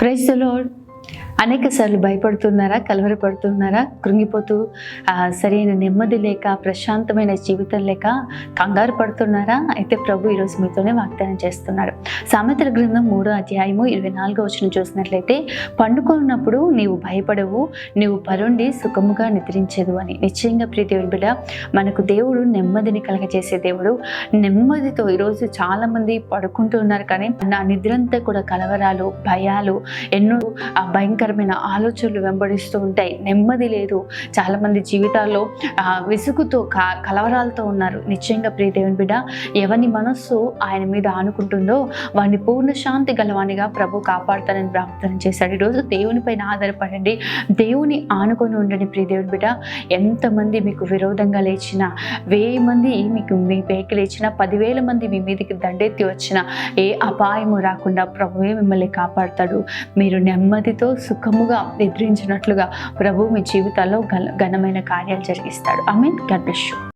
Praise the lord. అనేక సార్లు భయపడుతున్నారా, కలవరపడుతున్నారా, కృంగిపోతూ సరైన నెమ్మది లేక, ప్రశాంతమైన జీవితం లేక కంగారు పడుతున్నారా? అయితే ప్రభు ఈరోజు మీతోనే వాగ్దానం చేస్తున్నాడు. సామెతల గ్రంథం 3వ అధ్యాయము 24వ వచనం చూసినట్లయితే, పండుకున్నప్పుడు నీవు భయపడవు, నీవు పరుండి సుఖముగా నిద్రించెదు అని. నిశ్చయంగా ప్రియ దేవుని బిడ్డ, మనకు దేవుడు నెమ్మదిని కలగజేసే దేవుడు. నెమ్మదితో ఈరోజు చాలామంది పడుకుంటున్నారు, కానీ నా నిద్రంతా కూడా కలవరాలు, భయాలు, ఎన్నో భయంకరమైన ఆలోచనలు వెంబడిస్తూ ఉంటాయి. నెమ్మది లేదు. చాలామంది జీవితాల్లో విసుగుతో కలవరాలతో ఉన్నారు. నిశ్చయంగా ప్రియ దేవుని బిడ్డ, ఎవని మనస్సు ఆయన మీద ఆనుకుంటుందో వాడిని పూర్ణ శాంతి గలవానిగా ప్రభు కాపాడుతానని ప్రార్థన చేశాడు. ఈరోజు దేవునిపైన ఆధారపడండి, దేవుని ఆనుకొని ఉండండి. ప్రియ దేవుని బిడ్డ, ఎంతమంది మీకు విరోధంగా లేచినా, 1000 మంది మీకు మీ పైకి లేచినా, 10,000 మంది మీ మీదకి దండెత్తి వచ్చినా ఏ అపాయము రాకుండా ప్రభువే మిమ్మల్ని కాపాడుతాడు. మీరు నెమ్మదితో సుఖముగా నిద్రించినట్లుగా ప్రభు మీ జీవితాల్లో ఘనమైన కార్యాలు జరిగిస్తాడు. ఆమేన్. God bless you.